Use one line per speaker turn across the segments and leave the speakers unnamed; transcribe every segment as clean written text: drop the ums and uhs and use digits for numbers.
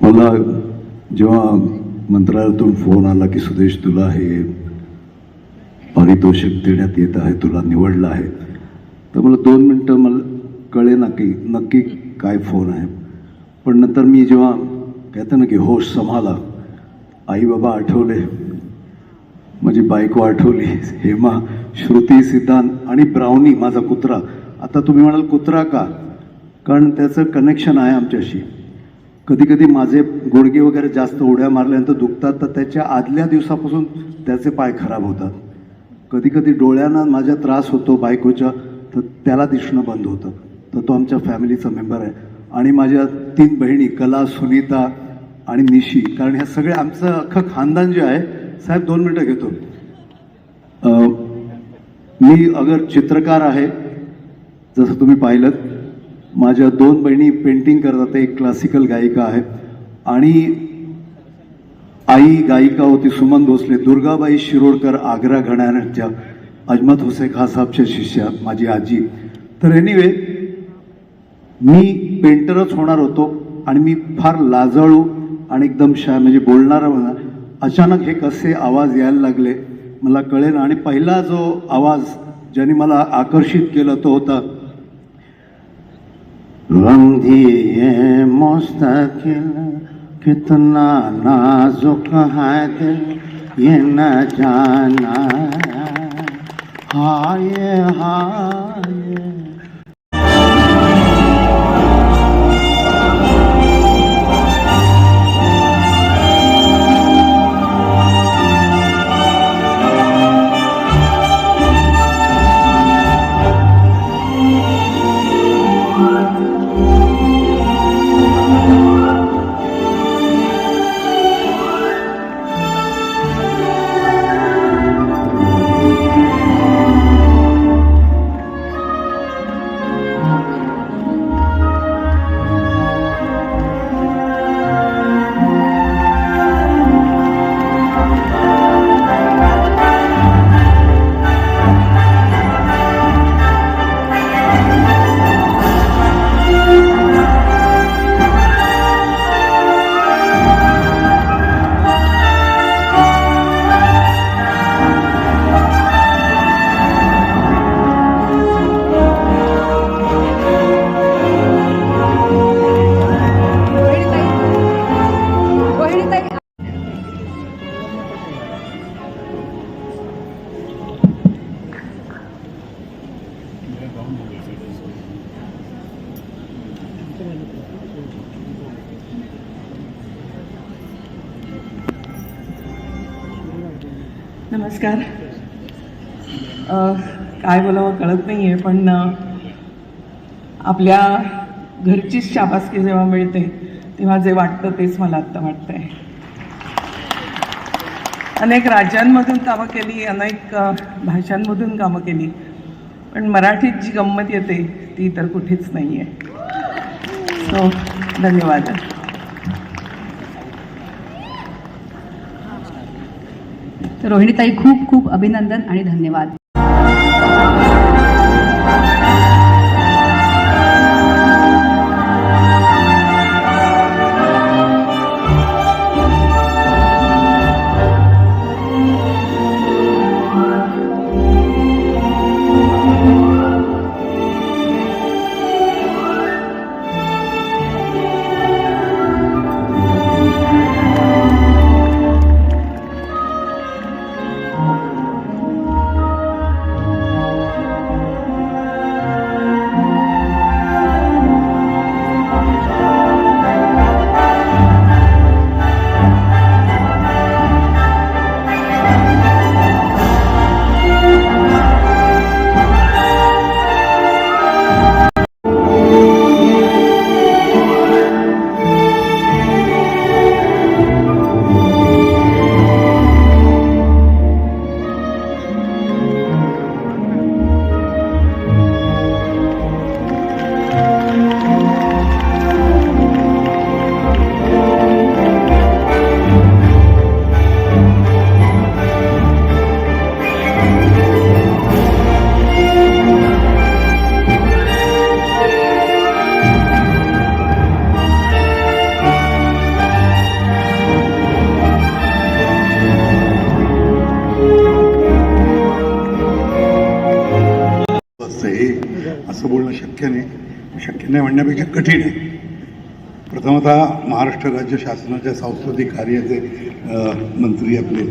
मला जेव्हा मंत्रालयातून फोन आला की सुदेश तुला हे पारितोषिक देण्यात येत आहे, तुला निवडलं आहे, तर मला 2 मिनटं मला कळे ना की नक्की काय फोन आहे. पण नंतर मी जेव्हा कहते ना की होश संभाला, आई बाबा आठवले, माझी बायको आठवली, हेमा, श्रुती, सिद्धांत आणि ब्राउनी माझा कुत्रा. आता तुम्ही म्हणाल कुत्रा का? कारण त्याचं कनेक्शन आहे आमच्याशी. कधी कधी माझे गुडघे वगैरे जास्त उड्या मारल्यानंतर दुखतात, तर त्याच्या आदल्या दिवसापासून त्याचे पाय खराब होतात. कधी कधी डोळ्यांना माझ्या त्रास होतो बायकोच्या, तर त्याला दिसणं बंद होतं. तर तो आमच्या फॅमिलीचा मेंबर आहे. आणि माझ्या 3 बहिणी कला, सुनीता आणि निशी, कारण ह्या सगळे आमचं अख्खं खानदान जे आहे. साहेब 2 मिनटं घेतो. मी अगर चित्रकार आहे, जसं तुम्ही पाहिलं. माझ्या 2 बहिणी पेंटिंग करतात. एक क्लासिकल गायिका आहे आणि आई गायिका होती सुमन भोसले. दुर्गाबाई शिरोडकर आग्रा घराण्याच्या अजमत हुसेन खान साहेबच्या शिष्या माझी आजी. तर एनिवे मी पेंटरच होणार होतो आणि मी फार लाजाळू आणि एकदम म्हणजे बोलणारा म्हणा. अचानक हे कसे आवाज यायला लागले मला कळेना. आणि पहिला जो आवाज ज्याने मला आकर्षित केलं तो होता, रंग दिए मुस्तकिल कितना नाजुक है दिल ये न जाना हाय हाय.
नमस्कार. काय बोलावं कळत नाही आहे, पण आपल्या घरचीच शाबासकी जेव्हा मिळते तेव्हा जे वाटतं तेच मला आत्ता वाटतंय. अनेक राज्यांमधून कामं केली, अनेक भाषांमधून कामं केली, पण मराठीत जी गंमत येते ती तर कुठेच नाही आहे. सो धन्यवाद.
रोहिणीताई खूप खूप अभिनंदन आणि धन्यवाद.
नाही म्हणण्यापेक्षा कठीण आहे. प्रथमतः महाराष्ट्र राज्य शासनाच्या सांस्कृतिक कार्याचे मंत्री आपले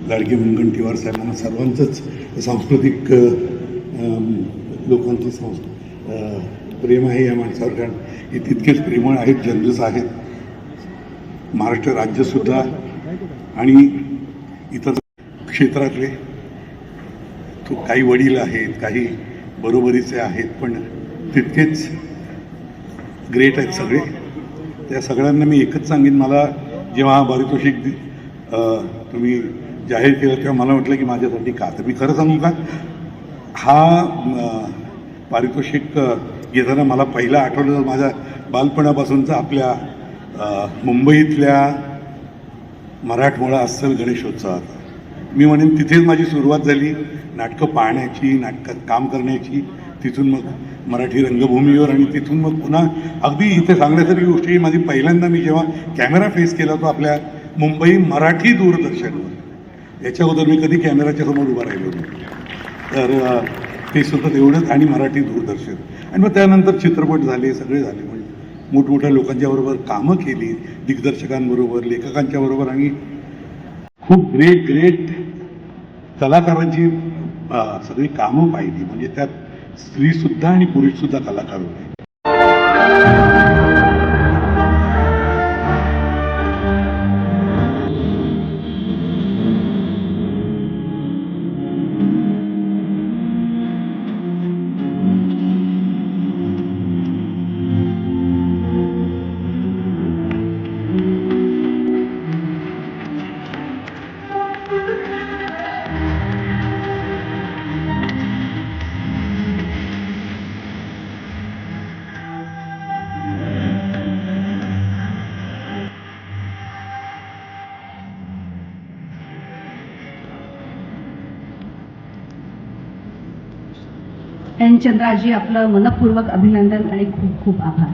लाडके मुनगंटीवार साहेबांना सर्वांचंच सांस्कृतिक लोकांची प्रेम आहे या माणसावर, कारण हे तितकेच प्रेमळ आहेत, जनरस आहेत. महाराष्ट्र राज्यसुद्धा आणि इतर क्षेत्रातले काही वडील आहेत, काही बरोबरीचे आहेत, पण तितकेच ग्रेट आहेत सगळे. त्या सगळ्यांना मी एकच सांगेन, मला जेव्हा हा पारितोषिक तुम्ही जाहीर केलं तेव्हा मला वाटलं की माझ्यासाठी का, तर मी खरं सांगू का, हा पारितोषिक घेताना मला पहिला आठवलं माझ्या बालपणापासूनचा आपल्या मुंबईतल्या मराठमोळा अस्सल गणेशोत्सवाचा. मी म्हणेन तिथेच माझी सुरुवात झाली नाटकं पाहण्याची, नाटकात काम करण्याची. तिथून मग मराठी रंगभूमीवर आणि तिथून मग पुन्हा अगदी इथे सांगण्यासारखी गोष्ट ही माझी पहिल्यांदा मी जेव्हा कॅमेरा फेस केला तो आपल्या मुंबई मराठी दूरदर्शनवर. याच्या अगोदर मी कधी कॅमेराच्या समोर उभा राहिलो नाही. तर ते सुद्धा तेवढंच, आणि मराठी दूरदर्शन. आणि मग त्यानंतर चित्रपट झाले, सगळे झाले, म्हणजे मोठमोठ्या लोकांच्याबरोबर कामं केली, दिग्दर्शकांबरोबर, लेखकांच्या बरोबर, आणि खूप ग्रेट कलाकारांची सगळी कामं पाहिली. म्हणजे त्यात स्त्रीसुद्धा आणि पुरुषसुद्धा कलाकार होते.
एन चंद्राजी, आपलं मनपूर्वक अभिनंदन आणि खूप खूप आभार.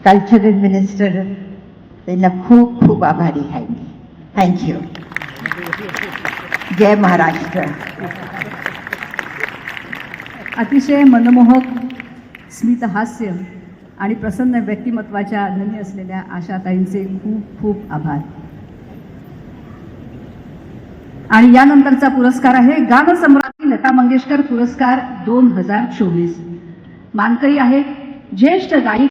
कल्चरल मिनिस्टर त्यांना खूप खूप आभारी आहे मी. थँक्यू. जय महाराष्ट्र.
अतिशय मनमोहक स्मितहास्य आणि प्रसन्न व्यक्तिमत्वाच्या धनी असलेल्या आशाताईंचे खूप खूप आभार. आणि यानंतरचा पुरस्कार आहे गानसम्राज्ञी लता मंगेशकर पुरस्कार 2024. मानकरी आहेत ज्येष्ठ गायिका